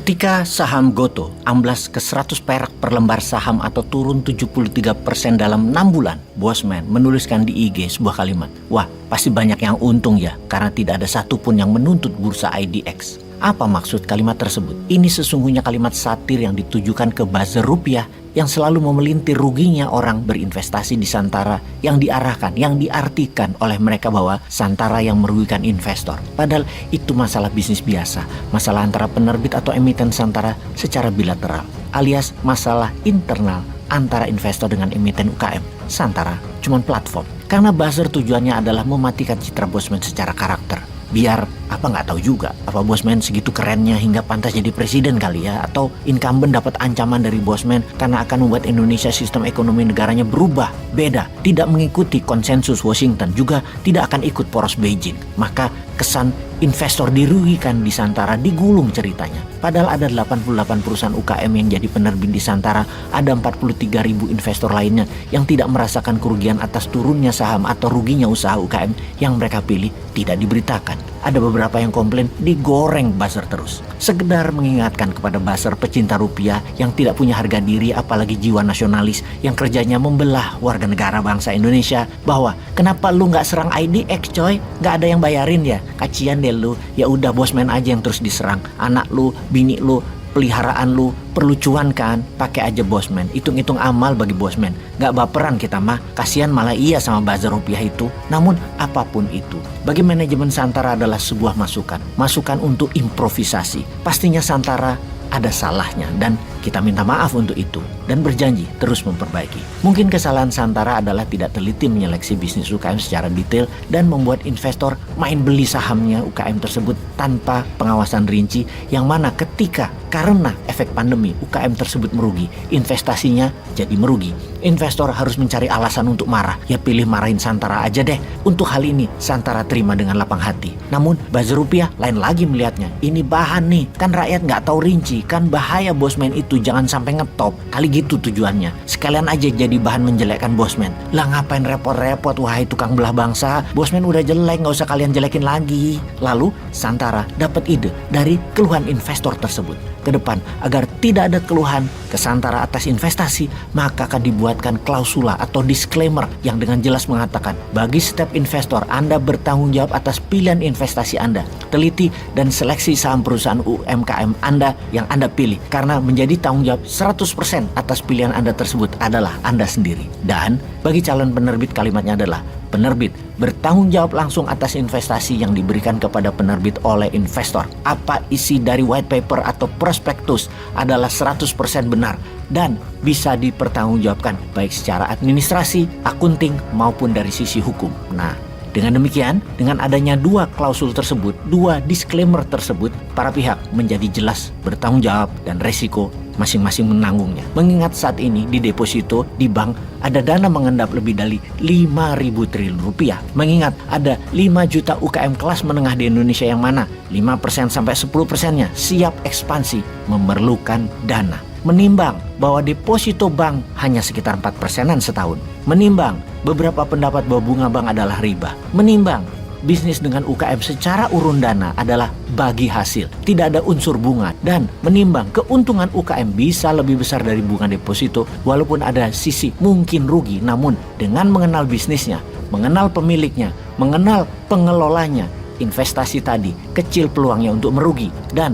Ketika saham Gotoh amblas ke 100 perak per lembar saham atau turun 73% dalam 6 bulan, Bosman menuliskan di IG sebuah kalimat, "Wah, pasti banyak yang untung ya, karena tidak ada satupun yang menuntut bursa IDX." Apa maksud kalimat tersebut? Ini sesungguhnya kalimat satir yang ditujukan ke buzzer rupiah yang selalu memelintir ruginya orang berinvestasi di Santara, yang diarahkan, yang diartikan oleh mereka bahwa Santara yang merugikan investor. Padahal itu masalah bisnis biasa, masalah antara penerbit atau emiten Santara secara bilateral, alias masalah internal antara investor dengan emiten UKM. Santara cuma platform. Karena buzzer tujuannya adalah mematikan citra Bosman secara karakter. Biar apa nggak tahu juga, apa Bosman segitu kerennya hingga pantas jadi presiden kali ya, atau incumbent dapat ancaman dari Bosman karena akan membuat Indonesia sistem ekonomi negaranya berubah, beda, tidak mengikuti konsensus Washington, juga tidak akan ikut poros Beijing. Maka kesan investor dirugikan di Santara digulung ceritanya. Padahal ada 88 perusahaan UKM yang jadi penerbit di Santara, ada 43.000 investor lainnya yang tidak merasakan kerugian atas turunnya saham atau ruginya usaha UKM yang mereka pilih tidak diberitakan. Ada beberapa yang komplain digoreng buzzer terus. Sekedar mengingatkan kepada buzzer pecinta rupiah yang tidak punya harga diri apalagi jiwa nasionalis yang kerjanya membelah warga negara bangsa Indonesia bahwa kenapa lu nggak serang IDX coy? Nggak ada yang bayarin ya? Kacian deh lu. Ya udah Bosman aja yang terus diserang. Anak lu, bini lu, peliharaan lu perlu cuan kan, pakai aja Bosman. Hitung-hitung amal bagi Bosman. Gak baperan kita mah, kasihan malah iya sama buzzer rupiah itu. Namun apapun itu, bagi manajemen Santara adalah sebuah masukan. Masukan untuk improvisasi. Pastinya Santara ada salahnya dan kita minta maaf untuk itu dan berjanji terus memperbaiki. Mungkin kesalahan Santara adalah tidak teliti menyeleksi bisnis UKM secara detail dan membuat investor main beli sahamnya UKM tersebut tanpa pengawasan rinci, yang mana ketika karena efek pandemi UKM tersebut merugi, investasinya jadi merugi. Investor harus mencari alasan untuk marah, ya pilih marahin Santara aja deh. Untuk hal ini Santara terima dengan lapang hati. Namun buzzer rupiah lain lagi melihatnya. Ini bahan nih, kan rakyat nggak tahu rinci, kan bahaya Bosman itu, jangan sampai ngetop. Kali gitu tujuannya. Sekalian aja jadi bahan menjelekkan Bosman. Lah ngapain repot-repot, wahai tukang belah bangsa. Bosman udah jelek, nggak usah kalian jelekin lagi. Lalu Santara dapat ide dari keluhan investor tersebut. Ke depan agar tidak ada keluhan ke Santara atas investasi, maka akan dibuatkan klausula atau disclaimer yang dengan jelas mengatakan bagi setiap investor Anda bertanggung jawab atas pilihan investasi Anda. Teliti dan seleksi saham perusahaan UMKM Anda yang Anda pilih, karena menjadi tanggung jawab 100% atas pilihan Anda tersebut adalah Anda sendiri. Dan bagi calon penerbit kalimatnya adalah penerbit bertanggung jawab langsung atas investasi yang diberikan kepada penerbit oleh investor. Apa isi dari white paper atau prospektus adalah 100% benar dan bisa dipertanggungjawabkan baik secara administrasi, akunting maupun dari sisi hukum. Nah, dengan demikian, dengan adanya dua klausul tersebut, dua disclaimer tersebut, para pihak menjadi jelas bertanggung jawab dan resiko masing-masing menanggungnya. Mengingat saat ini di deposito di bank ada dana mengendap lebih dari 5.000 triliun rupiah. Mengingat ada 5 juta UKM kelas menengah di Indonesia yang mana 5% sampai 10%-nya siap ekspansi memerlukan dana. Menimbang bahwa deposito bank hanya sekitar 4%-an setahun. Menimbang beberapa pendapat bahwa bunga bank adalah riba. Menimbang bisnis dengan UKM secara urun dana adalah bagi hasil, tidak ada unsur bunga, dan menimbang keuntungan UKM bisa lebih besar dari bunga deposito walaupun ada sisi mungkin rugi, namun dengan mengenal bisnisnya, mengenal pemiliknya, mengenal pengelolanya, investasi tadi kecil peluangnya untuk merugi. Dan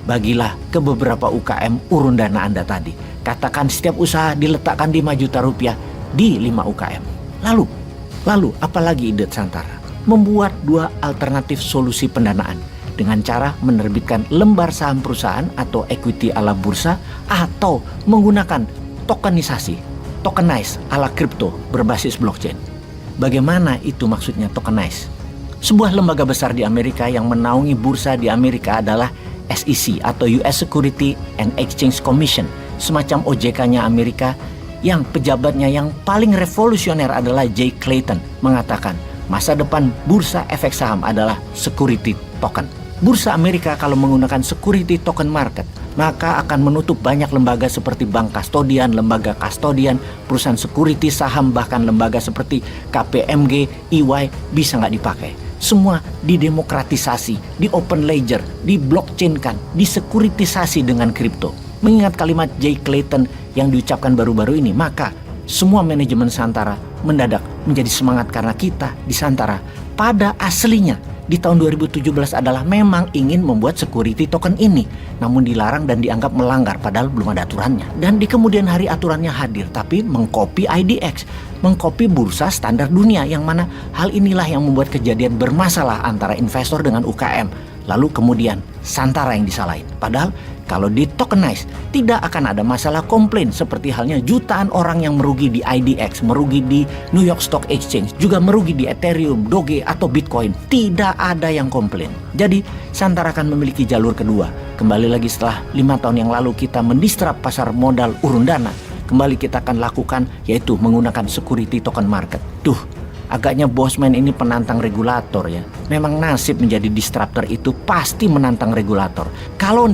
bagilah ke beberapa UKM urun dana Anda tadi. Katakan setiap usaha diletakkan 5 juta rupiah di 5 UKM. Lalu apalagi ide Santara? Membuat dua alternatif solusi pendanaan dengan cara menerbitkan lembar saham perusahaan atau equity ala bursa, atau menggunakan tokenisasi, tokenize ala kripto berbasis blockchain. Bagaimana itu maksudnya tokenize? Sebuah lembaga besar di Amerika yang menaungi bursa di Amerika adalah SEC atau US Security and Exchange Commission, semacam OJK-nya Amerika, yang pejabatnya yang paling revolusioner adalah Jay Clayton mengatakan masa depan bursa efek saham adalah security token. Bursa Amerika kalau menggunakan security token market, maka akan menutup banyak lembaga seperti bank kastodian, lembaga kastodian, perusahaan security saham, bahkan lembaga seperti KPMG, EY bisa nggak dipakai. semua didemokratisasi, di open ledger, di blockchain-kan, disekuritisasi dengan kripto. Mengingat kalimat Jay Clayton yang diucapkan baru-baru ini, maka semua manajemen Santara mendadak menjadi semangat karena kita di Santara pada aslinya di tahun 2017 adalah memang ingin membuat security token ini, namun dilarang dan dianggap melanggar padahal belum ada aturannya. Dan di kemudian hari aturannya hadir, tapi mengcopy IDX, mengcopy bursa standar dunia, yang mana hal inilah yang membuat kejadian bermasalah antara investor dengan UKM. Lalu kemudian Santara yang disalahin. Padahal kalau di tokenize tidak akan ada masalah komplain, seperti halnya jutaan orang yang merugi di IDX, merugi di New York Stock Exchange, juga merugi di Ethereum, Doge atau Bitcoin. Tidak ada yang komplain. Jadi Santara akan memiliki jalur kedua. Kembali lagi setelah 5 tahun yang lalu kita mendistrap pasar modal urun dana, kembali kita akan lakukan yaitu menggunakan security token market. Agaknya Bosman ini penantang regulator ya. Memang nasib menjadi disruptor itu pasti menantang regulator. Kalau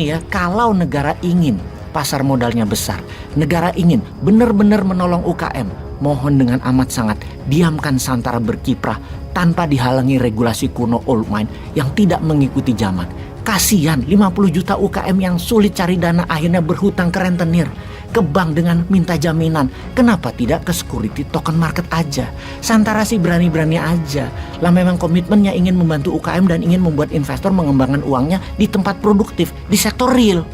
negara ingin pasar modalnya besar, negara ingin benar-benar menolong UKM, mohon dengan amat sangat diamkan Santara berkiprah tanpa dihalangi regulasi kuno old mine yang tidak mengikuti zaman. Kasihan 50 juta UKM yang sulit cari dana akhirnya berhutang ke rentenir, ke bank dengan minta jaminan. Kenapa tidak ke security token market aja? Santara sih berani-berani aja. Lah memang komitmennya ingin membantu UKM dan ingin membuat investor mengembangkan uangnya di tempat produktif, di sektor real.